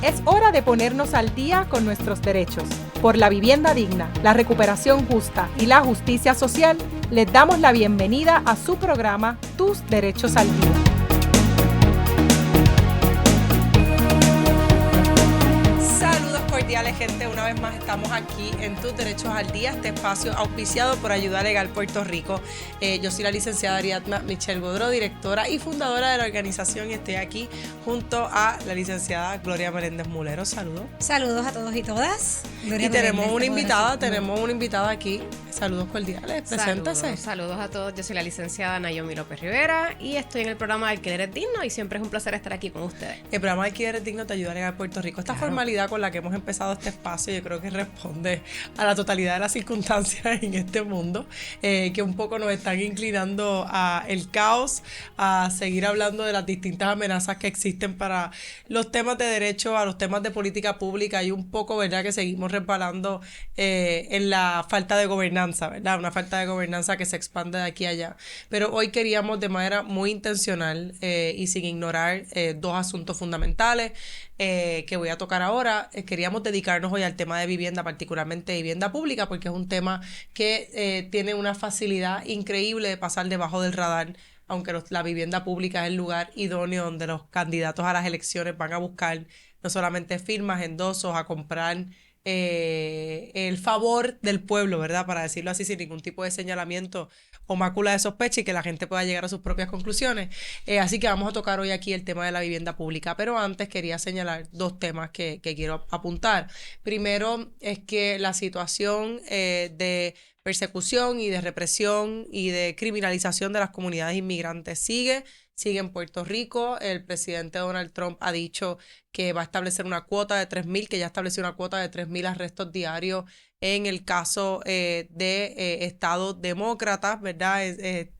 Es hora de ponernos al día con nuestros derechos. Por la vivienda digna, la recuperación justa y la justicia social, les damos la bienvenida a su programa Tus Derechos al Día. Cordiales, gente, una vez más estamos aquí en Tus Derechos al Día, este espacio auspiciado por Ayuda Legal Puerto Rico. Yo soy la licenciada Ariadna Michelle Godró, directora y fundadora de la organización, y estoy aquí junto a la licenciada Gloria Meléndez Mulero. Saludos. Saludos a todos y todas. Gloria y tenemos una invitada aquí. Saludos cordiales, preséntase. Saludos a todos, yo soy la licenciada Nayomi López Rivera y estoy en el programa de Alquiler es Digno y siempre es un placer estar aquí con ustedes. El programa de Alquiler es Digno te ayuda a Legal Puerto Rico. Esta formalidad con la que hemos empezado este espacio, yo creo que responde a la totalidad de las circunstancias en este mundo, que un poco nos están inclinando a el caos, a seguir hablando de las distintas amenazas que existen para los temas de derecho, a los temas de política pública, y un poco, ¿verdad?, que seguimos resbalando en la falta de gobernanza, ¿verdad? Una falta de gobernanza que se expande de aquí a allá. Pero hoy queríamos, de manera muy intencional y sin ignorar dos asuntos fundamentales que voy a tocar ahora, queríamos dedicarnos hoy al tema de vivienda, particularmente vivienda pública, porque es un tema que tiene una facilidad increíble de pasar debajo del radar, aunque la vivienda pública es el lugar idóneo donde los candidatos a las elecciones van a buscar no solamente firmas, endosos, a comprar el favor del pueblo, ¿verdad? Para decirlo así, sin ningún tipo de señalamiento o mácula de sospecha, y que la gente pueda llegar a sus propias conclusiones. Así que vamos a tocar hoy aquí el tema de la vivienda pública, pero antes quería señalar dos temas que quiero apuntar. Primero es que la situación de persecución y de represión y de criminalización de las comunidades inmigrantes sigue en Puerto Rico. El presidente Donald Trump ha dicho que va a establecer una cuota de 3,000, que ya estableció una cuota de 3,000 arrestos diarios en el caso de estados demócratas, ¿verdad?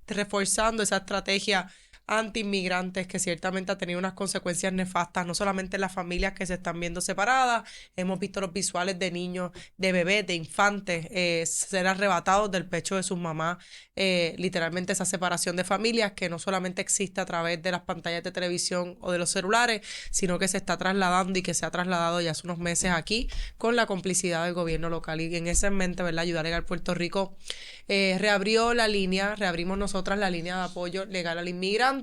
Reforzando esa estrategia anti-inmigrantes que ciertamente ha tenido unas consecuencias nefastas, no solamente en las familias que se están viendo separadas. Hemos visto los visuales de niños, de bebés, de infantes ser arrebatados del pecho de sus mamás. Literalmente esa separación de familias que no solamente existe a través de las pantallas de televisión o de los celulares, sino que se está trasladando y que se ha trasladado ya hace unos meses aquí con la complicidad del gobierno local. Y en ese mente, ¿verdad?, Ayuda Legal Puerto Rico reabrimos nosotras la línea de apoyo legal al inmigrante.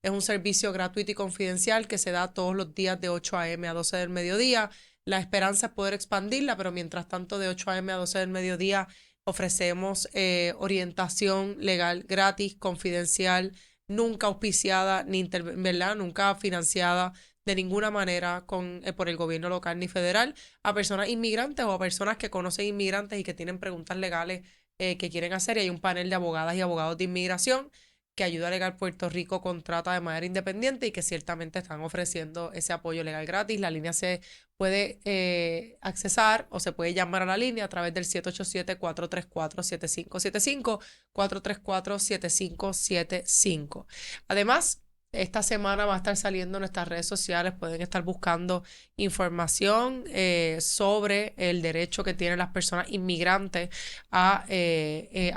Es un servicio gratuito y confidencial que se da todos los días de 8 a.m. a 12 del mediodía. La esperanza es poder expandirla, pero mientras tanto de 8 a.m. a 12 del mediodía ofrecemos orientación legal gratis, confidencial, nunca auspiciada, ¿verdad?, nunca financiada de ninguna manera por el gobierno local ni federal, a personas inmigrantes o a personas que conocen inmigrantes y que tienen preguntas legales que quieren hacer. Y hay un panel de abogadas y abogados de inmigración que Ayuda Legal Puerto Rico contrata de manera independiente y que ciertamente están ofreciendo ese apoyo legal gratis. La línea se puede accesar o se puede llamar a la línea a través del 787-434-7575, 434-7575. Además, esta semana va a estar saliendo en nuestras redes sociales, pueden estar buscando información sobre el derecho que tienen las personas inmigrantes a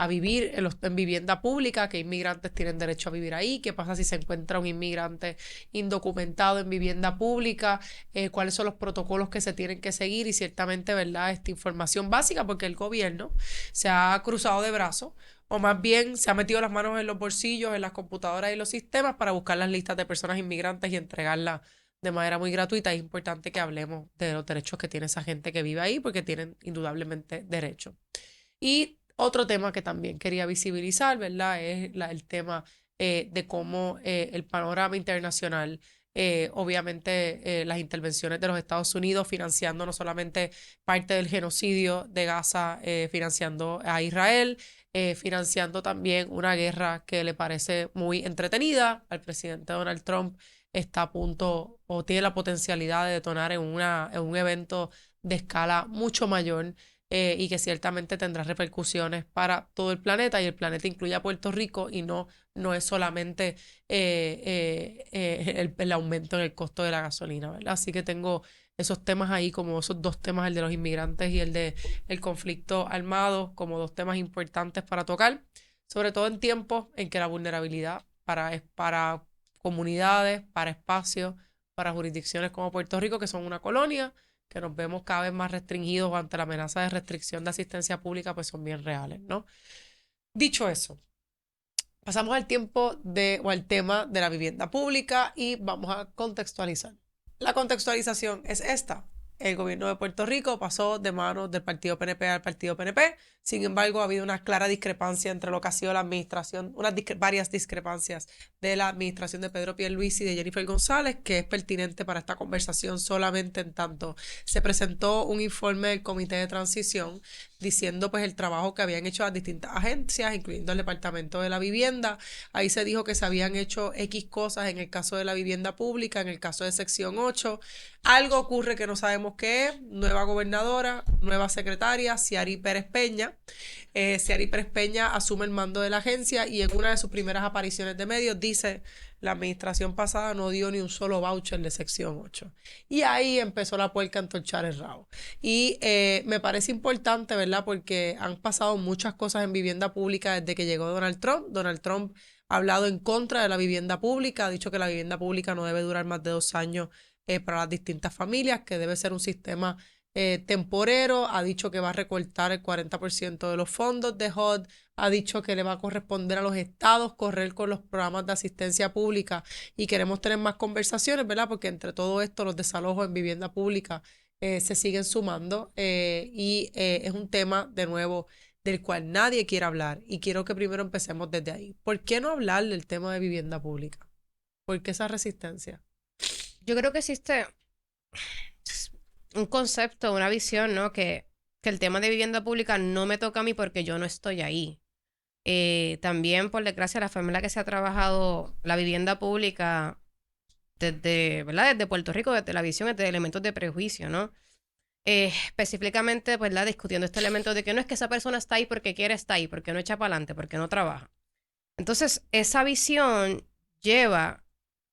vivir en vivienda pública, que inmigrantes tienen derecho a vivir ahí, qué pasa si se encuentra un inmigrante indocumentado en vivienda pública, cuáles son los protocolos que se tienen que seguir, y ciertamente, ¿verdad?, esta información básica, porque el gobierno se ha cruzado de brazos, o más bien se ha metido las manos en los bolsillos, en las computadoras y los sistemas para buscar las listas de personas inmigrantes y entregarlas de manera muy gratuita. Es importante que hablemos de los derechos que tiene esa gente que vive ahí, porque tienen indudablemente derechos. Y otro tema que también quería visibilizar, ¿verdad?, es el tema de cómo el panorama internacional, obviamente las intervenciones de los Estados Unidos financiando no solamente parte del genocidio de Gaza, financiando a Israel, financiando también una guerra que le parece muy entretenida al presidente Donald Trump, está a punto o tiene la potencialidad de detonar en un evento de escala mucho mayor, y que ciertamente tendrá repercusiones para todo el planeta, y el planeta incluye a Puerto Rico, y no es solamente el aumento en el costo de la gasolina, ¿verdad? Así que tengo esos temas ahí, como esos dos temas, el de los inmigrantes y el de el conflicto armado, como dos temas importantes para tocar, sobre todo en tiempos en que la vulnerabilidad para comunidades, para espacios, para jurisdicciones como Puerto Rico, que son una colonia, que nos vemos cada vez más restringidos ante la amenaza de restricción de asistencia pública, pues son bien reales, ¿no? Dicho eso, pasamos al tema de la vivienda pública y vamos a contextualizar. La contextualización es esta. El gobierno de Puerto Rico pasó de manos del partido PNP al partido PNP. Sin embargo, ha habido una clara discrepancia entre lo que ha sido la administración, varias discrepancias de la administración de Pedro Pierluisi y de Jennifer González, que es pertinente para esta conversación solamente en tanto se presentó un informe del Comité de Transición diciendo pues el trabajo que habían hecho las distintas agencias, incluyendo el Departamento de la Vivienda. Ahí se dijo que se habían hecho X cosas en el caso de la vivienda pública, en el caso de sección 8. Algo ocurre que no sabemos qué es. Nueva gobernadora, nueva secretaria, Ciary Pérez Peña. Ciary Pérez Peña asume el mando de la agencia y en una de sus primeras apariciones de medios dice: la administración pasada no dio ni un solo voucher de sección 8. Y ahí empezó la puerca a entorchar el rabo. Y me parece importante, ¿verdad? Porque han pasado muchas cosas en vivienda pública desde que llegó Donald Trump. Donald Trump ha hablado en contra de la vivienda pública, ha dicho que la vivienda pública no debe durar más de 2 años para las distintas familias, que debe ser un sistema temporero, ha dicho que va a recortar el 40% de los fondos de HUD, ha dicho que le va a corresponder a los estados correr con los programas de asistencia pública y queremos tener más conversaciones, ¿verdad? Porque entre todo esto los desalojos en vivienda pública se siguen sumando y es un tema, de nuevo, del cual nadie quiere hablar y quiero que primero empecemos desde ahí. ¿Por qué no hablar del tema de vivienda pública? ¿Por qué esa resistencia? Yo creo que existe un concepto, una visión, ¿no? Que el tema de vivienda pública no me toca a mí porque yo no estoy ahí. También, por desgracia, la forma en la que se ha trabajado la vivienda pública desde, ¿verdad? Desde Puerto Rico, desde la visión, desde elementos de prejuicio, ¿no? Específicamente, ¿verdad? Discutiendo este elemento de que no es que esa persona está ahí porque quiere estar ahí, porque no echa para adelante, porque no trabaja. Entonces, esa visión lleva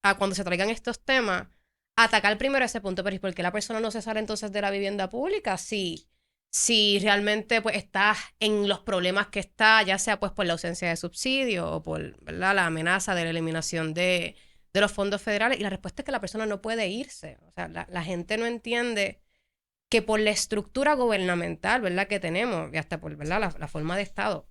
a cuando se traigan estos temas, atacar primero ese punto, pero ¿y por qué la persona no se sale entonces de la vivienda pública? Si realmente pues está en los problemas que está, ya sea pues por la ausencia de subsidio o por, ¿verdad?, la amenaza de la eliminación de los fondos federales. Y la respuesta es que la persona no puede irse. O sea, la gente no entiende que por la estructura gubernamental, ¿verdad?, que tenemos, y hasta por, ¿verdad?, la forma de Estado,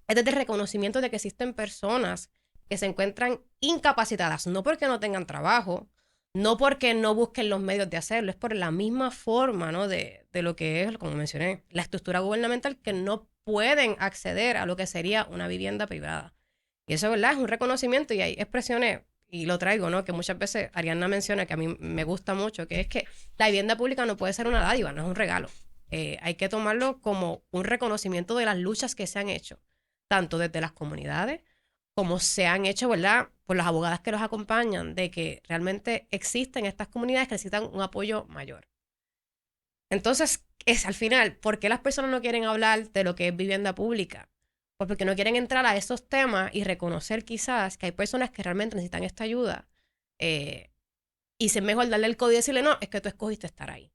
es desde el reconocimiento de que existen personas que se encuentran incapacitadas, no porque no tengan trabajo, no porque no busquen los medios de hacerlo, es por la misma forma, ¿no?, de lo que es, como mencioné, la estructura gubernamental, que no pueden acceder a lo que sería una vivienda privada. Y eso, ¿verdad?, es un reconocimiento y hay expresiones, y lo traigo, ¿no?, que muchas veces Arianna menciona, que a mí me gusta mucho, que es que la vivienda pública no puede ser una dádiva, no es un regalo. Hay que tomarlo como un reconocimiento de las luchas que se han hecho, tanto desde las comunidades, como se han hecho, ¿verdad?, por las abogadas que los acompañan, de que realmente existen estas comunidades que necesitan un apoyo mayor. Entonces, es al final, ¿por qué las personas no quieren hablar de lo que es vivienda pública? Pues porque no quieren entrar a esos temas y reconocer quizás que hay personas que realmente necesitan esta ayuda y es mejor darle el código y decirle, no, es que tú escogiste estar ahí.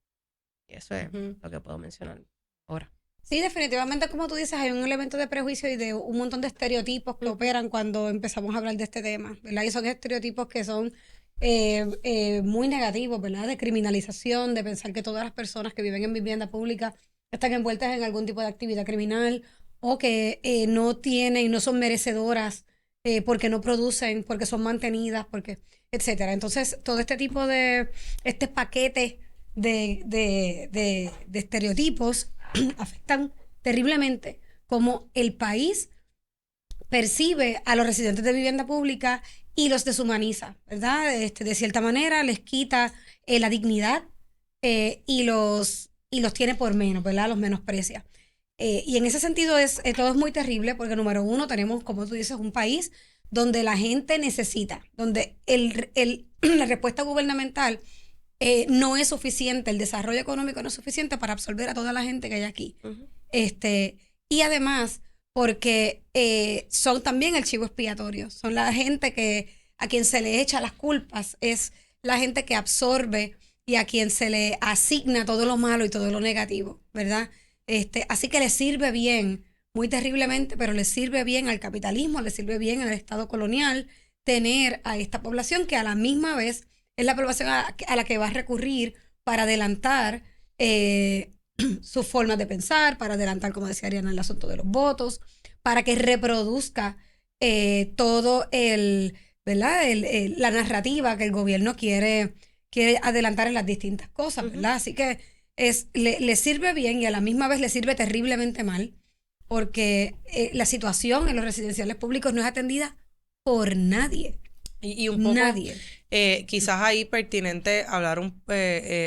Y eso es lo que puedo mencionar ahora. Sí, definitivamente, como tú dices, hay un elemento de prejuicio y de un montón de estereotipos que operan cuando empezamos a hablar de este tema, ¿verdad? Y son estereotipos que son muy negativos, ¿verdad? De criminalización, de pensar que todas las personas que viven en vivienda pública están envueltas en algún tipo de actividad criminal o que no tienen y no son merecedoras porque no producen, porque son mantenidas, porque, etcétera. Entonces, todo este tipo de, este paquete de estereotipos afectan terriblemente cómo el país percibe a los residentes de vivienda pública y los deshumaniza, ¿verdad? De cierta manera les quita la dignidad y los tiene por menos, ¿verdad? Los menosprecia. Y en ese sentido todo es muy terrible porque, número uno, tenemos, como tú dices, un país donde la gente necesita, donde la respuesta gubernamental no es suficiente, el desarrollo económico no es suficiente para absorber a toda la gente que hay aquí. Y además, porque son también el chivo expiatorio, son la gente a quien se le echa las culpas, es la gente que absorbe y a quien se le asigna todo lo malo y todo lo negativo, ¿verdad? Así que le sirve bien, muy terriblemente, pero le sirve bien al capitalismo, le sirve bien al Estado colonial tener a esta población que a la misma vez es la población a la que va a recurrir para adelantar sus formas de pensar, para adelantar, como decía Ariana, el asunto de los votos, para que reproduzca todo ¿verdad? La narrativa que el gobierno quiere adelantar en las distintas cosas, ¿verdad? Así que le sirve bien y a la misma vez le sirve terriblemente mal, porque la situación en los residenciales públicos no es atendida por nadie. Y un poco, Nadie. quizás ahí pertinente hablar,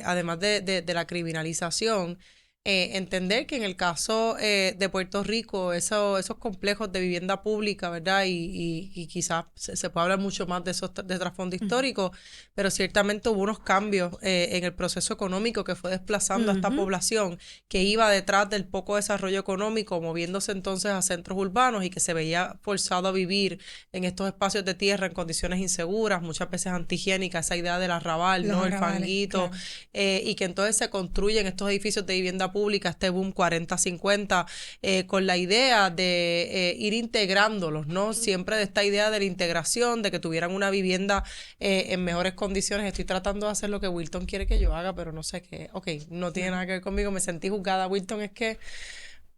además de la criminalización, entender que en el caso de Puerto Rico, esos complejos de vivienda pública, ¿verdad? Y quizás se puede hablar mucho más de esos de trasfondo histórico, pero ciertamente hubo unos cambios en el proceso económico que fue desplazando a esta población que iba detrás del poco desarrollo económico, moviéndose entonces a centros urbanos y que se veía forzado a vivir en estos espacios de tierra en condiciones inseguras, muchas veces antihigiénicas, esa idea del arrabal, ¿no? El fanguito, claro. Y que entonces se construyen estos edificios de vivienda pública, este boom 40-50, con la idea de ir integrándolos, ¿no? Siempre de esta idea de la integración, de que tuvieran una vivienda en mejores condiciones. Estoy tratando de hacer lo que Wilton quiere que yo haga, pero no sé qué. Ok, no tiene nada que ver conmigo, me sentí juzgada. Wilton, es que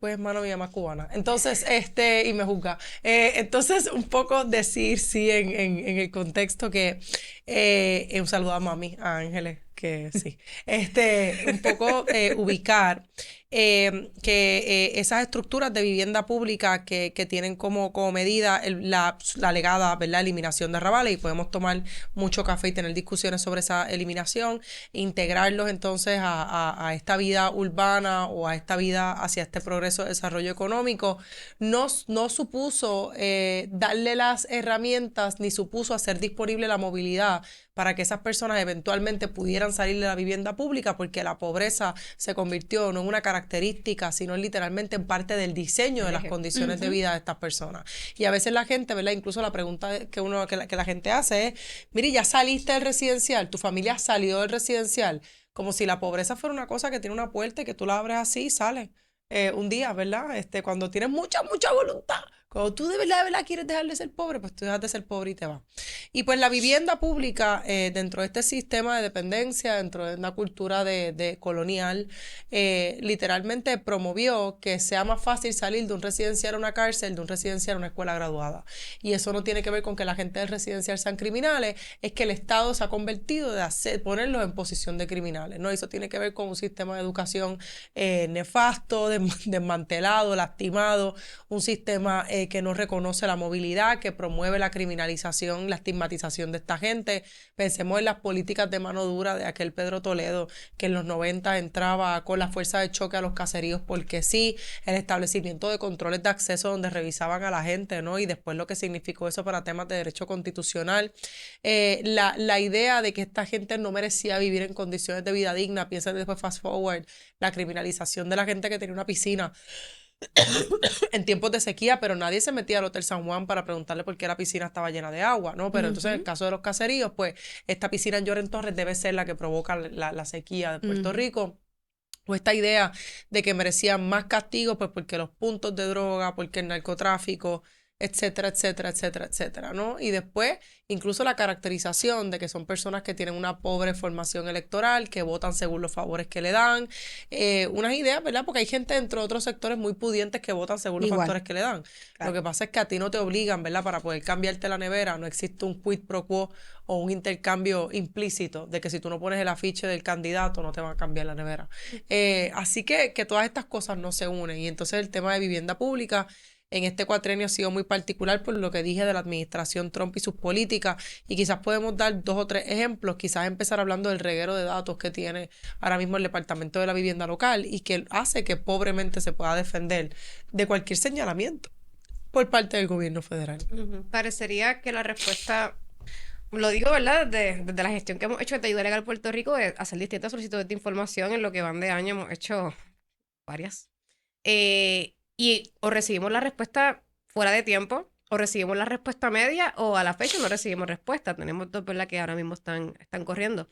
pues, mano mía, más cubana. Entonces, y me juzga. Entonces, un poco decir, sí, en el contexto que, un saludo a mami, a Ángeles, que sí. Un poco ubicar que esas estructuras de vivienda pública que tienen como medida la alegada, ¿verdad?, eliminación de arrabales, y podemos tomar mucho café y tener discusiones sobre esa eliminación, integrarlos entonces a esta vida urbana o a esta vida hacia este progreso de desarrollo económico, no supuso darle las herramientas ni supuso hacer disponible la movilidad para que esas personas eventualmente pudieran salir de la vivienda pública, porque la pobreza se convirtió no en una característica, sino literalmente en parte del diseño de las condiciones de vida de estas personas. Y a veces la gente, ¿verdad? Incluso la pregunta que la gente hace es, mire, ya saliste del residencial, tu familia salió del residencial, como si la pobreza fuera una cosa que tiene una puerta y que tú la abres así y sales. Un día, ¿verdad? Cuando tienes mucha voluntad, cuando tú de verdad quieres dejar de ser pobre, pues tú dejas de ser pobre y te vas. Y pues la vivienda pública, dentro de este sistema de dependencia, dentro de una cultura de colonial, literalmente promovió que sea más fácil salir de un residencial a una cárcel, de un residencial a una escuela graduada. Y eso no tiene que ver con que la gente del residencial sean criminales, es que el Estado se ha convertido ponerlos en posición de criminales, ¿no? Eso tiene que ver con un sistema de educación nefasto, desmantelado, lastimado, un sistema que no reconoce la movilidad, que promueve la criminalización, la estigmatización de esta gente. Pensemos en las políticas de mano dura de aquel Pedro Toledo, que en los 90 entraba con la fuerza de choque a los caseríos porque sí, el establecimiento de controles de acceso donde revisaban a la gente, ¿no? Y después lo que significó eso para temas de derecho constitucional. La idea de que esta gente no merecía vivir en condiciones de vida digna, piensen después fast forward, la criminalización de la gente que tenía una piscina en tiempos de sequía, pero nadie se metía al Hotel San Juan para preguntarle por qué la piscina estaba llena de agua, ¿no? Pero entonces en el caso de los caseríos, pues esta piscina en Lloren Torres debe ser la que provoca la sequía de Puerto Rico. O esta idea de que merecían más castigo, pues porque los puntos de droga, porque el narcotráfico, etcétera, etcétera, etcétera, etcétera, ¿no? Y después, incluso la caracterización de que son personas que tienen una pobre formación electoral, que votan según los favores que le dan, unas ideas, ¿verdad? Porque hay gente dentro de otros sectores muy pudientes que votan según los factores que le dan. Claro. Lo que pasa es que a ti no te obligan, ¿verdad? Para poder cambiarte la nevera, no existe un quid pro quo o un intercambio implícito de que si tú no pones el afiche del candidato no te van a cambiar la nevera. Así que todas estas cosas no se unen, y entonces el tema de vivienda pública en este cuatrenio ha sido muy particular por lo que dije de la administración Trump y sus políticas, y quizás podemos dar 2 o 3 ejemplos, quizás empezar hablando del reguero de datos que tiene ahora mismo el Departamento de la Vivienda Local y que hace que pobremente se pueda defender de cualquier señalamiento por parte del gobierno federal. Parecería que la respuesta, lo digo, ¿verdad?, desde la gestión que hemos hecho de Ayuda Legal Puerto Rico, es hacer distintas solicitudes de información. En lo que van de año hemos hecho varias. Y o recibimos la respuesta fuera de tiempo, o recibimos la respuesta media, o a la fecha no recibimos respuesta. Tenemos dos, ¿verdad?, que ahora mismo están corriendo.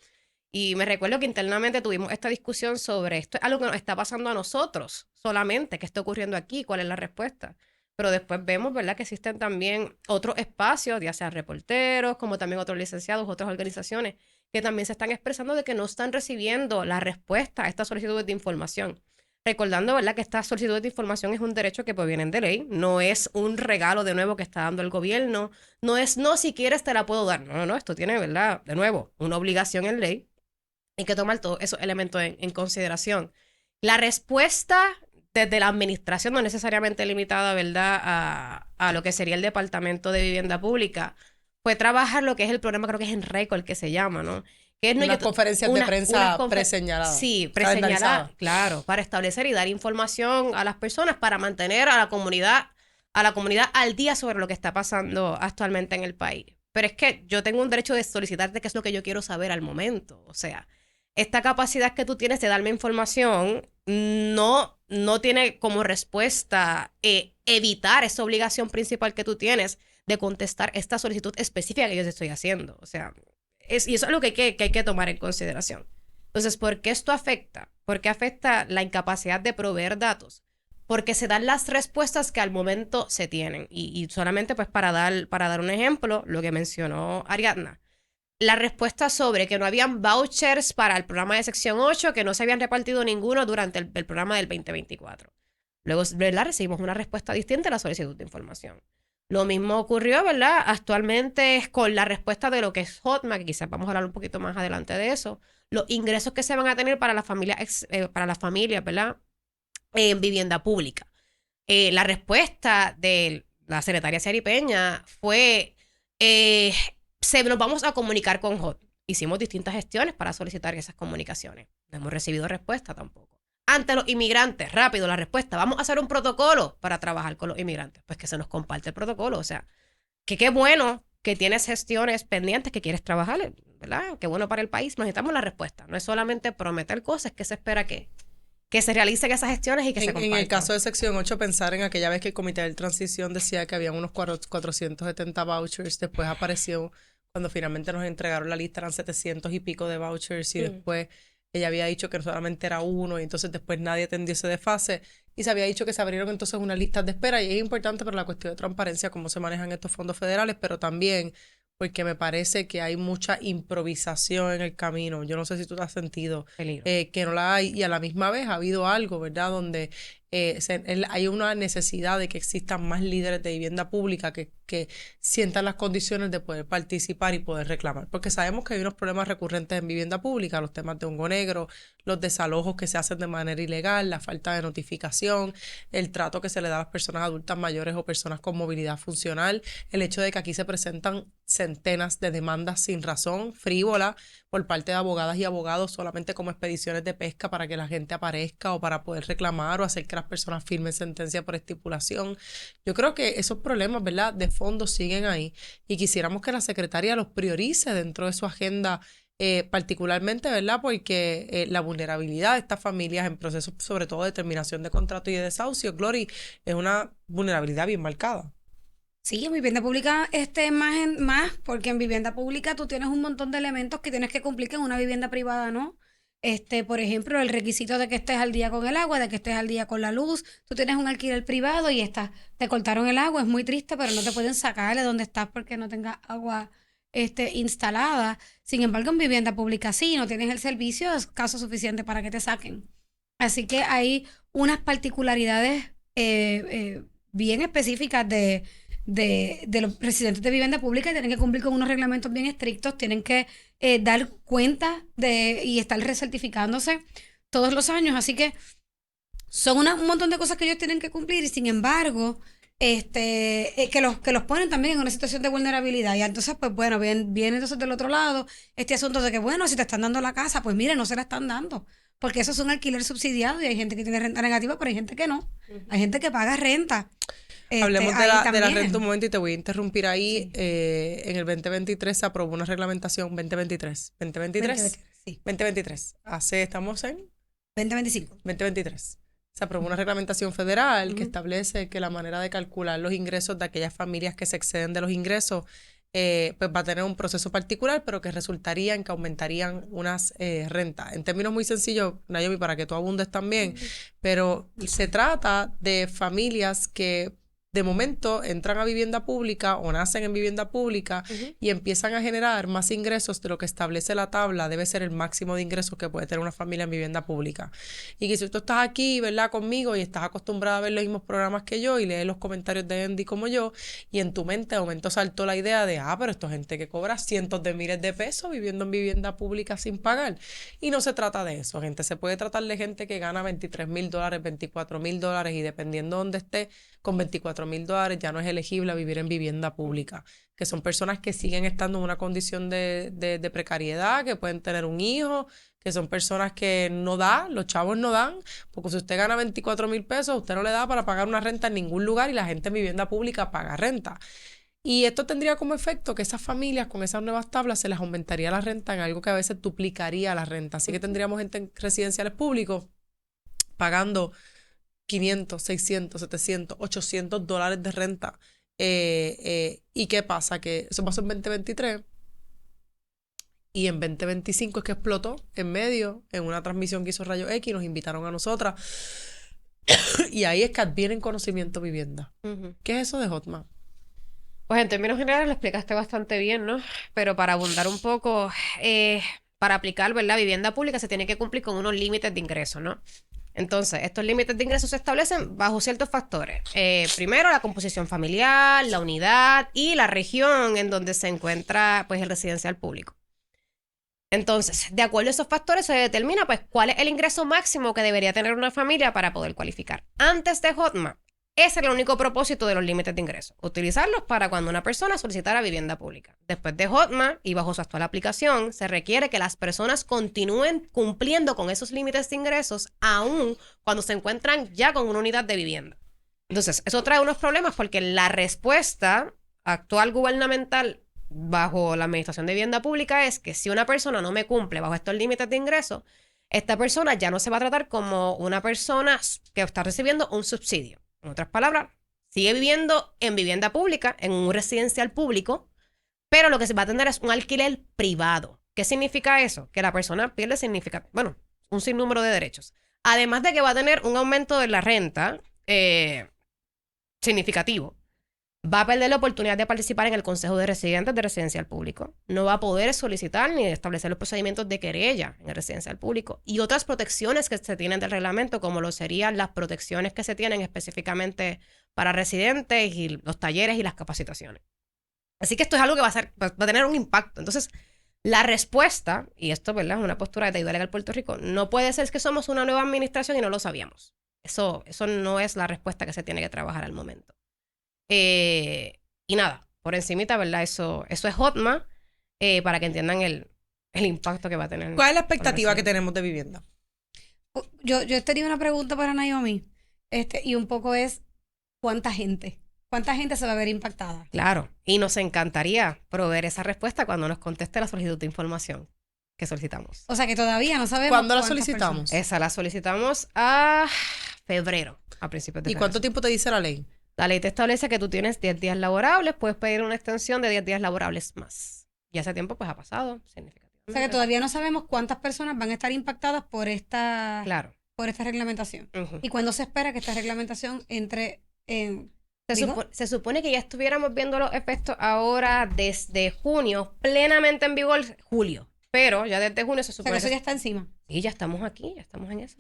Y me recuerdo que internamente tuvimos esta discusión sobre esto. Es algo que nos está pasando a nosotros solamente, ¿qué está ocurriendo aquí? ¿Cuál es la respuesta? Pero después vemos, ¿verdad?, que existen también otros espacios, ya sea reporteros, como también otros licenciados, otras organizaciones, que también se están expresando de que no están recibiendo la respuesta a estas solicitudes de información. Recordando, ¿verdad?, que estas solicitudes de información es un derecho que provienen de ley, no es un regalo de nuevo que está dando el gobierno, no es, no, si quieres te la puedo dar. No, esto tiene, ¿verdad?, de nuevo, una obligación en ley. Hay que tomar todos esos elementos en consideración. La respuesta desde la administración, no necesariamente limitada, ¿verdad?, a lo que sería el Departamento de Vivienda Pública, fue trabajar lo que es el programa, creo que es en récord que se llama, ¿no? Que es, unas conferencias de prensa preseñaladas. Sí, preseñaladas, claro, para establecer y dar información a las personas, para mantener a la comunidad al día sobre lo que está pasando actualmente en el país. Pero es que yo tengo un derecho de solicitarte qué es lo que yo quiero saber al momento. O sea, esta capacidad que tú tienes de darme información no tiene como respuesta evitar esa obligación principal que tú tienes de contestar esta solicitud específica que yo te estoy haciendo. O sea, y eso es lo que hay que tomar en consideración. Entonces, ¿por qué esto afecta? ¿Por qué afecta la incapacidad de proveer datos? Porque se dan las respuestas que al momento se tienen. Y solamente pues para dar un ejemplo, lo que mencionó Ariadna. La respuesta sobre que no habían vouchers para el programa de sección 8, que no se habían repartido ninguno durante el programa del 2024. Luego, ¿verdad?, recibimos una respuesta distinta a la solicitud de información. Lo mismo ocurrió, ¿verdad?, actualmente con la respuesta de lo que es HOTMA, que quizás vamos a hablar un poquito más adelante de eso, los ingresos que se van a tener para las familias, ¿verdad?, en vivienda pública. La respuesta de la secretaria Ciary Peña fue, nos vamos a comunicar con HOT. Hicimos distintas gestiones para solicitar esas comunicaciones. No hemos recibido respuesta tampoco. Ante los inmigrantes, rápido la respuesta, vamos a hacer un protocolo para trabajar con los inmigrantes. Pues que se nos comparte el protocolo, o sea, que qué bueno que tienes gestiones pendientes que quieres trabajar, ¿verdad? Qué bueno para el país, necesitamos la respuesta. No es solamente prometer cosas, que se espera que se realicen esas gestiones y que se compartan. En el caso de sección 8, pensar en aquella vez que el Comité de Transición decía que había unos 470 vouchers, después apareció, cuando finalmente nos entregaron la lista, eran 700 y pico de vouchers, y después ella había dicho que solamente era uno, y entonces después nadie atendió ese desfase, y se había dicho que se abrieron entonces unas listas de espera, y es importante para la cuestión de transparencia cómo se manejan estos fondos federales, pero también porque me parece que hay mucha improvisación en el camino. Yo no sé si tú te has sentido que no la hay, y a la misma vez ha habido algo, ¿verdad?, donde hay una necesidad de que existan más líderes de vivienda pública que sientan las condiciones de poder participar y poder reclamar, porque sabemos que hay unos problemas recurrentes en vivienda pública, los temas de hongo negro, los desalojos que se hacen de manera ilegal, la falta de notificación, el trato que se le da a las personas adultas mayores o personas con movilidad funcional, el hecho de que aquí se presentan centenas de demandas sin razón, frívolas, por parte de abogadas y abogados solamente como expediciones de pesca para que la gente aparezca o para poder reclamar o hacer que las personas firmen sentencia por estipulación. Yo creo que esos problemas, ¿verdad?, de fondo siguen ahí, y quisiéramos que la secretaria los priorice dentro de su agenda, particularmente, ¿verdad?, porque la vulnerabilidad de estas familias en procesos, sobre todo de terminación de contrato y de desahucio, Glory, es una vulnerabilidad bien marcada. Sí, en vivienda pública más, porque en vivienda pública tú tienes un montón de elementos que tienes que cumplir que en una vivienda privada, ¿no? Por ejemplo, el requisito de que estés al día con el agua, de que estés al día con la luz. Tú tienes un alquiler privado y te cortaron el agua, es muy triste, pero no te pueden sacar de donde estás porque no tengas agua instalada. Sin embargo, en vivienda pública sí, no tienes el servicio, es caso suficiente para que te saquen. Así que hay unas particularidades bien específicas de los residentes de vivienda pública, y tienen que cumplir con unos reglamentos bien estrictos, tienen que dar cuenta y estar recertificándose todos los años, así que son un montón de cosas que ellos tienen que cumplir, y sin embargo que los ponen también en una situación de vulnerabilidad. Y entonces pues bueno, viene entonces del otro lado este asunto de que bueno, si te están dando la casa, pues mire, no se la están dando, porque eso es un alquiler subsidiado, y hay gente que tiene renta negativa, pero hay gente que no, hay gente que paga renta. Hablemos de la renta un momento, y te voy a interrumpir ahí. Sí. En el 2023 se aprobó una reglamentación, 2023. Sí. 2023. Estamos en 2025. 2023. Se aprobó una reglamentación federal que establece que la manera de calcular los ingresos de aquellas familias que se exceden de los ingresos, pues va a tener un proceso particular, pero que resultaría en que aumentarían unas rentas. En términos muy sencillos, Nayomi, para que tú abundes también, pero se trata de familias que de momento entran a vivienda pública o nacen en vivienda pública y empiezan a generar más ingresos de lo que establece la tabla, debe ser el máximo de ingresos que puede tener una familia en vivienda pública. Y que si tú estás aquí, ¿verdad?, conmigo y estás acostumbrada a ver los mismos programas que yo y lees los comentarios de Andy como yo, y en tu mente de momento saltó la idea de, pero esto es gente que cobra cientos de miles de pesos viviendo en vivienda pública sin pagar. Y no se trata de eso, gente. Se puede tratar de gente que gana $23,000, $24,000 y dependiendo de dónde esté, con $24,000 ya no es elegible a vivir en vivienda pública, que son personas que siguen estando en una condición de precariedad, que pueden tener un hijo, que son personas que no dan, los chavos no dan, porque si usted gana 24,000 pesos, usted no le da para pagar una renta en ningún lugar y la gente en vivienda pública paga renta. Y esto tendría como efecto que esas familias con esas nuevas tablas se les aumentaría la renta en algo que a veces duplicaría la renta. Así que tendríamos gente en residenciales públicos pagando $500, $600, $700, $800 de renta. ¿Y qué pasa? Que eso pasó en 2023 y en 2025 es que explotó en medio, en una transmisión que hizo Rayo X, nos invitaron a nosotras y ahí es que advienen conocimiento vivienda. ¿Qué es eso de Hotma? Pues en términos generales lo explicaste bastante bien, ¿no? Pero para abundar un poco, para aplicar, ¿verdad?, vivienda pública se tiene que cumplir con unos límites de ingresos, ¿no? Entonces, estos límites de ingresos se establecen bajo ciertos factores. Primero, la composición familiar, la unidad y la región en donde se encuentra, pues, el residencial público. Entonces, de acuerdo a esos factores se determina, pues, cuál es el ingreso máximo que debería tener una familia para poder cualificar. Antes de Hotma, ese era el único propósito de los límites de ingresos, utilizarlos para cuando una persona solicitara vivienda pública. Después de Hotma y bajo su actual aplicación, se requiere que las personas continúen cumpliendo con esos límites de ingresos aún cuando se encuentran ya con una unidad de vivienda. Entonces, eso trae unos problemas porque la respuesta actual gubernamental bajo la administración de vivienda pública es que si una persona no me cumple bajo estos límites de ingresos, esta persona ya no se va a tratar como una persona que está recibiendo un subsidio. En otras palabras, sigue viviendo en vivienda pública, en un residencial público, pero lo que se va a tener es un alquiler privado. ¿Qué significa eso? Que la persona pierde un sinnúmero de derechos. Además de que va a tener un aumento de la renta significativo. Va a perder la oportunidad de participar en el Consejo de Residentes de Residencial Público. No va a poder solicitar ni establecer los procedimientos de querella en el residencial público. Y otras protecciones que se tienen del reglamento, como lo serían las protecciones que se tienen específicamente para residentes y los talleres y las capacitaciones. Así que esto es algo que va a tener un impacto. Entonces, la respuesta, y esto, ¿verdad?, es una postura de Ayuda Legal Puerto Rico, no puede ser que somos una nueva administración y no lo sabíamos. Eso no es la respuesta que se tiene que trabajar al momento. Y nada, por encimita, ¿verdad? Eso es Hotma, para que entiendan el impacto que va a tener. ¿Cuál es la expectativa que tenemos de vivienda? Yo tenía una pregunta para Naomi, y un poco es, ¿cuánta gente se va a ver impactada? Claro, y nos encantaría proveer esa respuesta cuando nos conteste la solicitud de información que solicitamos. O sea que todavía no sabemos. ¿Cuándo la solicitamos? Personas. Esa la solicitamos a febrero, a principios de febrero. ¿Y cuánto tiempo te dice la ley? La ley te establece que tú tienes 10 días laborables, puedes pedir una extensión de 10 días laborables más. Y ese tiempo pues ha pasado significativamente. O sea que todavía no sabemos cuántas personas van a estar impactadas por esta reglamentación. ¿Y cuándo se espera que esta reglamentación entre en se supone que ya estuviéramos viendo los efectos ahora desde junio, plenamente en vigor julio. Pero ya desde junio se supone que eso ya está encima. Sí, ya estamos aquí, ya estamos en eso.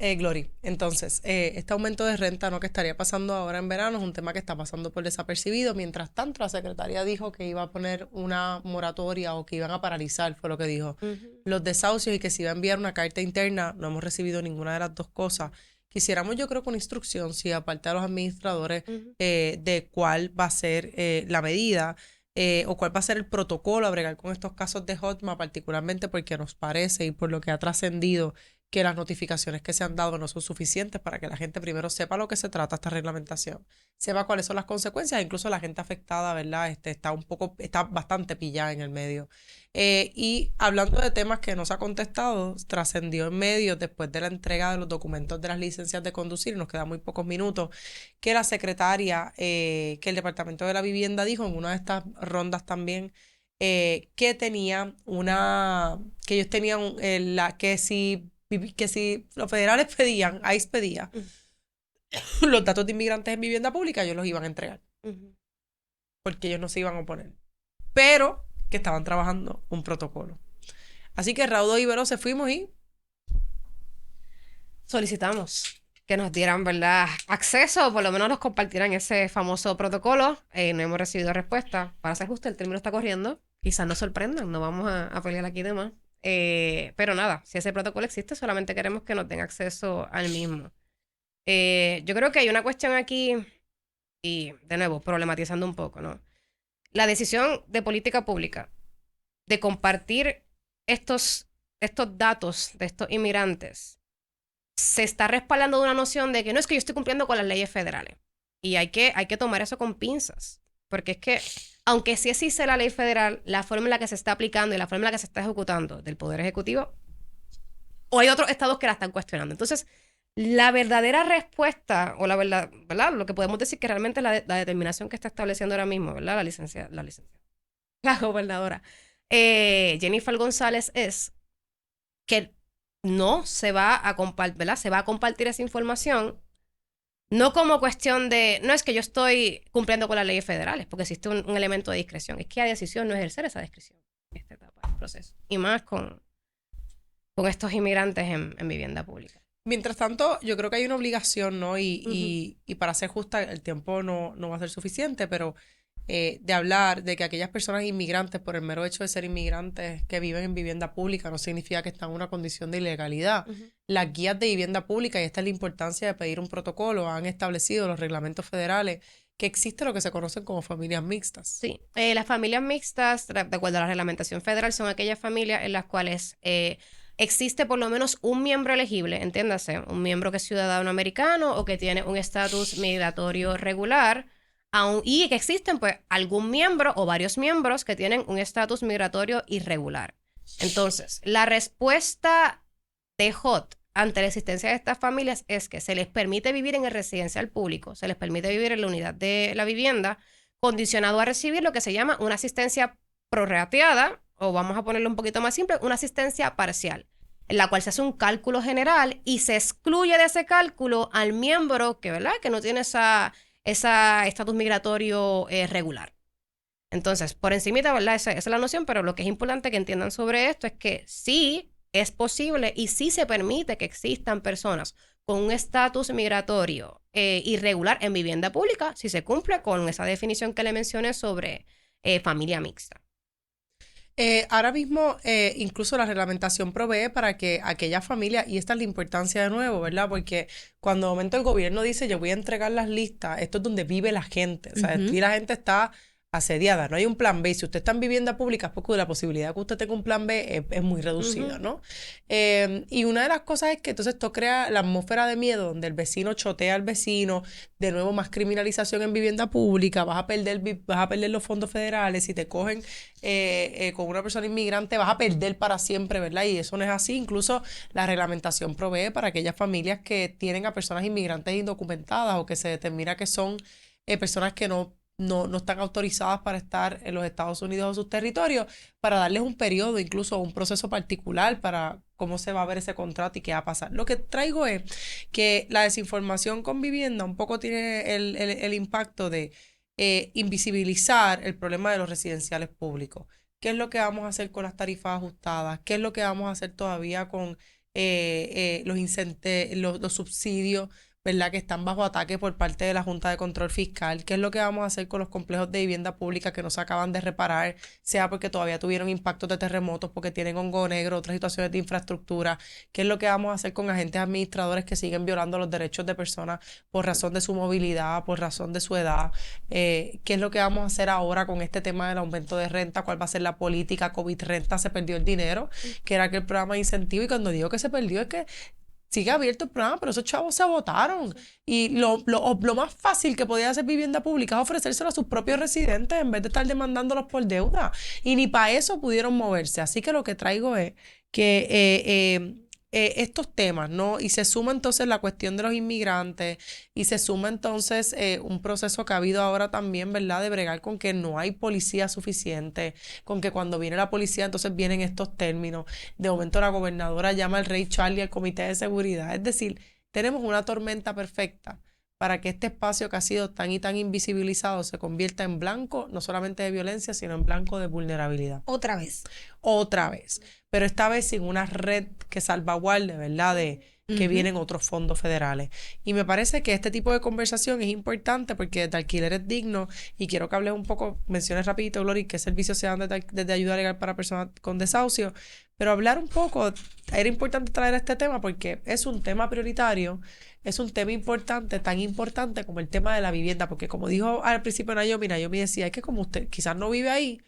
Glory, entonces, este aumento de renta, ¿no?, que estaría pasando ahora en verano es un tema que está pasando por desapercibido. Mientras tanto, la secretaria dijo que iba a poner una moratoria o que iban a paralizar, fue lo que dijo, los desahucios, y que se iba a enviar una carta interna. No hemos recibido ninguna de las dos cosas. Quisiéramos, yo creo, que una instrucción, sí, aparte de los administradores, de cuál va a ser la medida o cuál va a ser el protocolo a bregar con estos casos de Hotma, particularmente porque nos parece y por lo que ha trascendido que las notificaciones que se han dado no son suficientes para que la gente primero sepa lo que se trata esta reglamentación, sepa cuáles son las consecuencias. Incluso la gente afectada, ¿verdad?, está bastante pillada en el medio. Y hablando de temas que no se ha contestado, trascendió en medios después de la entrega de los documentos de las licencias de conducir, y nos quedan muy pocos minutos, que la secretaria, que el Departamento de la Vivienda dijo en una de estas rondas también, que ellos tenían que si los federales pedían, ICE pedía los datos de inmigrantes en vivienda pública, ellos los iban a entregar, Ujú. porque ellos no se iban a oponer. Pero que estaban trabajando un protocolo. Así que Raudo y Veloz fuimos y Solicitamos que nos dieran, ¿verdad?, acceso, o por lo menos nos compartieran ese famoso protocolo. No hemos recibido respuesta. Para ser justo, el término está corriendo. Quizás nos sorprendan, no vamos a pelear aquí de más. Pero nada, si ese protocolo existe, solamente queremos que nos den acceso al mismo. Yo creo que hay una cuestión aquí, y de nuevo, problematizando un poco, ¿no? La decisión de política pública de compartir estos datos de estos inmigrantes se está respaldando de una noción de que no es que yo estoy cumpliendo con las leyes federales. Y hay que tomar eso con pinzas. Porque es que, aunque sí existe la ley federal, la forma en la que se está aplicando y la forma en la que se está ejecutando del Poder Ejecutivo, o hay otros estados que la están cuestionando. Entonces, la verdadera respuesta, o la verdad, ¿verdad? Lo que podemos decir que realmente la determinación que está estableciendo ahora mismo, ¿verdad? La gobernadora, Jennifer González, es que no se va a compartir, ¿verdad? Se va a compartir esa información, no como cuestión de, no es que yo estoy cumpliendo con las leyes federales, porque existe un elemento de discreción. Es que la decisión no es ejercer esa discreción en esta etapa del proceso. Y más con estos inmigrantes en vivienda pública. mientras tanto, yo creo que hay una obligación, ¿no? Y para ser justa, el tiempo no va a ser suficiente, pero de hablar de que aquellas personas inmigrantes, por el mero hecho de ser inmigrantes que viven en vivienda pública, no significa que están en una condición de ilegalidad. Las guías de vivienda pública, y esta es la importancia de pedir un protocolo, han establecido los reglamentos federales que existe lo que se conocen como familias mixtas. Sí, las familias mixtas, de acuerdo a la reglamentación federal, son aquellas familias en las cuales existe por lo menos un miembro elegible, entiéndase, un miembro que es ciudadano americano o que tiene un estatus migratorio regular, y que existen pues algún miembro o varios miembros que tienen un estatus migratorio irregular. Entonces, la respuesta de HOT ante la existencia de estas familias es que se les permite vivir en el residencial público, se les permite vivir en la unidad de la vivienda, condicionado a recibir lo que se llama una asistencia prorrateada, o vamos a ponerlo un poquito más simple, una asistencia parcial, en la cual se hace un cálculo general y se excluye de ese cálculo al miembro que, ¿verdad?, que no tiene esa estatus migratorio regular. Entonces, por encimita, ¿verdad? Esa es la noción, pero lo que es importante que entiendan sobre esto es que sí es posible y sí se permite que existan personas con un estatus migratorio irregular en vivienda pública si se cumple con esa definición que le mencioné sobre familia mixta. Ahora mismo, incluso la reglamentación provee para que aquella familia, y esta es la importancia de nuevo, ¿verdad? Porque cuando de momento el gobierno dice yo voy a entregar las listas, esto es donde vive la gente, o sea, aquí la gente está asediada, no hay un plan B. Si usted está en vivienda pública es porque la posibilidad de que usted tenga un plan B es muy reducida, ¿no? Y una de las cosas es que entonces esto crea la atmósfera de miedo donde el vecino chotea al vecino, de nuevo más criminalización en vivienda pública, vas a perder los fondos federales, si te cogen con una persona inmigrante vas a perder para siempre, ¿verdad? Y eso no es así. Incluso la reglamentación provee para aquellas familias que tienen a personas inmigrantes indocumentadas o que se determina que son personas que no están autorizadas para estar en los Estados Unidos o sus territorios, para darles un periodo, incluso un proceso particular para cómo se va a ver ese contrato y qué va a pasar. Lo que traigo es que la desinformación con vivienda un poco tiene el impacto de invisibilizar el problema de los residenciales públicos. ¿Qué es lo que vamos a hacer con las tarifas ajustadas? ¿Qué es lo que vamos a hacer todavía con los subsidios, ¿verdad?, que están bajo ataque por parte de la Junta de Control Fiscal? ¿Qué es lo que vamos a hacer con los complejos de vivienda pública que no se acaban de reparar, sea porque todavía tuvieron impactos de terremotos, porque tienen hongo negro, otras situaciones de infraestructura? ¿Qué es lo que vamos a hacer con agentes administradores que siguen violando los derechos de personas por razón de su movilidad, por razón de su edad? ¿Qué es lo que vamos a hacer ahora con este tema del aumento de renta? ¿Cuál va a ser la política? COVID renta, se perdió el dinero, que era aquel programa de incentivo, y cuando digo que se perdió es que sigue abierto el programa, pero esos chavos se votaron. Y lo más fácil que podía hacer vivienda pública es ofrecérselo a sus propios residentes en vez de estar demandándolos por deuda. Y ni para eso pudieron moverse. Así que lo que traigo es que estos temas, ¿no? Y se suma entonces la cuestión de los inmigrantes y se suma entonces un proceso que ha habido ahora también, ¿verdad?, de bregar con que no hay policía suficiente, con que cuando viene la policía entonces vienen estos términos. De momento la gobernadora llama al rey Charlie al comité de seguridad. Es decir, tenemos una tormenta perfecta para que este espacio que ha sido tan y tan invisibilizado se convierta en blanco, no solamente de violencia, sino en blanco de vulnerabilidad. Otra vez. Otra vez. Pero esta vez sin una red que salvaguarde, ¿verdad? De que vienen otros fondos federales. Y me parece que este tipo de conversación es importante porque desde Alquileres Dignos, y quiero que hables un poco, menciones rapidito, Glory, qué servicios se dan desde ayuda legal para personas con desahucio, pero hablar un poco, era importante traer este tema porque es un tema prioritario, es un tema importante, tan importante como el tema de la vivienda, porque como dijo al principio Nayomi decía, es que como usted quizás no vive ahí,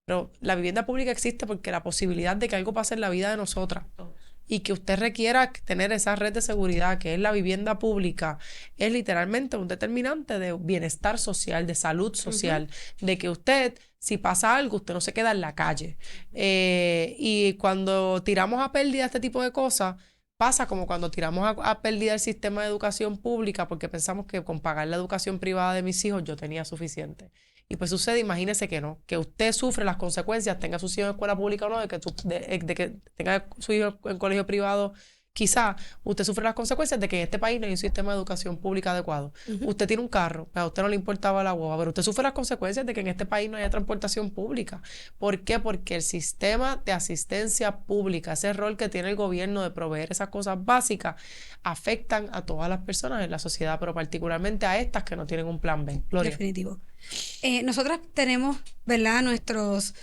pero la vivienda pública existe porque la posibilidad de que algo pase en la vida de nosotras y que usted requiera tener esa red de seguridad que es la vivienda pública, es literalmente un determinante de bienestar social, de salud social, de que usted, si pasa algo, usted no se queda en la calle. Y cuando tiramos a pérdida este tipo de cosas, pasa como cuando tiramos a pérdida el sistema de educación pública porque pensamos que con pagar la educación privada de mis hijos yo tenía suficiente. Y pues sucede, imagínese que no, que usted sufre las consecuencias, tenga sus hijos en escuela pública o no, de que tenga su hijo en colegio privado, quizá usted sufre las consecuencias de que en este país no hay un sistema de educación pública adecuado. Usted tiene un carro, a usted no le importaba la guagua, pero usted sufre las consecuencias de que en este país no haya transportación pública. ¿Por qué? Porque el sistema de asistencia pública, ese rol que tiene el gobierno de proveer esas cosas básicas, afectan a todas las personas en la sociedad, pero particularmente a estas que no tienen un plan B. Gloria. Definitivo. Nosotras tenemos, ¿verdad? Nuestras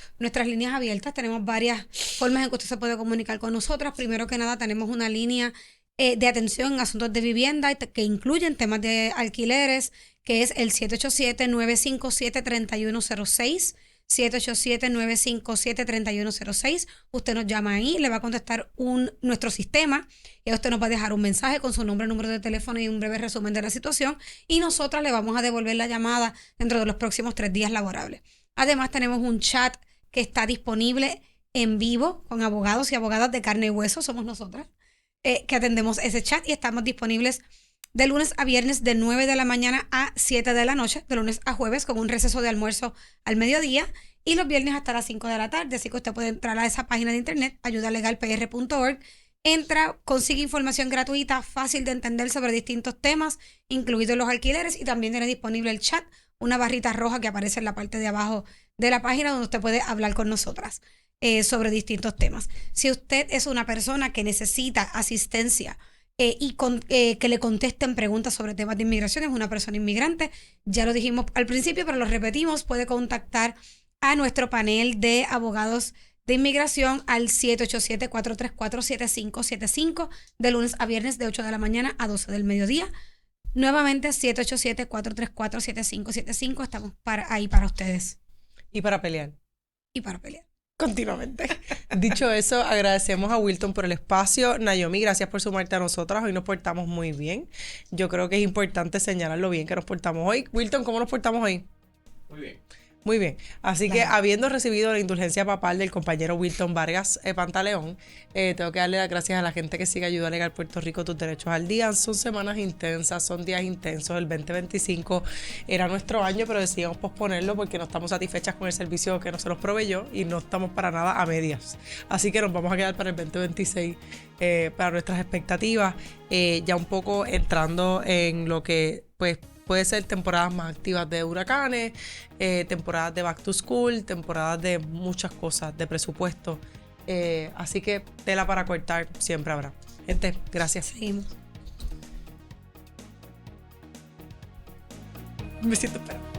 líneas abiertas, tenemos varias formas en que usted se puede comunicar con nosotras. Primero que nada, tenemos una línea de atención en asuntos de vivienda que incluyen temas de alquileres, que es el 787-957-3106. 787-957-3106. Usted nos llama ahí, le va a contestar nuestro sistema y usted nos va a dejar un mensaje con su nombre, número de teléfono y un breve resumen de la situación y nosotras le vamos a devolver la llamada dentro de los próximos 3 días laborables. Además tenemos un chat que está disponible en vivo con abogados y abogadas de carne y hueso, somos nosotras, que atendemos ese chat y estamos disponibles de lunes a viernes de 9 de la mañana a 7 de la noche, de lunes a jueves con un receso de almuerzo al mediodía y los viernes hasta las 5 de la tarde. Así que usted puede entrar a esa página de internet, ayudalegalpr.org, entra, consigue información gratuita, fácil de entender sobre distintos temas, incluidos los alquileres y también tiene disponible el chat, una barrita roja que aparece en la parte de abajo de la página donde usted puede hablar con nosotras sobre distintos temas. Si usted es una persona que necesita asistencia que le contesten preguntas sobre temas de inmigración, es una persona inmigrante, ya lo dijimos al principio, pero lo repetimos, puede contactar a nuestro panel de abogados de inmigración al 787-434-7575 de lunes a viernes de 8 de la mañana a 12 del mediodía. Nuevamente 787-434-7575, estamos ahí para ustedes. Y para pelear. Y para pelear. Continuamente. Dicho eso, agradecemos a Wilton por el espacio. Nayomi, gracias por sumarte a nosotras. Hoy nos portamos muy bien. Yo creo que es importante señalar lo bien que nos portamos hoy. Wilton, ¿cómo nos portamos hoy? Muy bien. Muy bien. Así que habiendo recibido la indulgencia papal del compañero Wilton Vargas Pantaleón, tengo que darle las gracias a la gente que sigue Ayuda Legal Puerto Rico, tus derechos al día. Son semanas intensas, son días intensos. El 2025 era nuestro año, pero decidimos posponerlo porque no estamos satisfechas con el servicio que no se nos proveyó y no estamos para nada a medias. Así que nos vamos a quedar para el 2026 para nuestras expectativas, ya un poco entrando en lo que pues puede ser temporadas más activas de huracanes, temporadas de back to school, temporadas de muchas cosas, de presupuesto. Así que tela para cortar siempre habrá. Gente, gracias. Seguimos. Me siento esperando.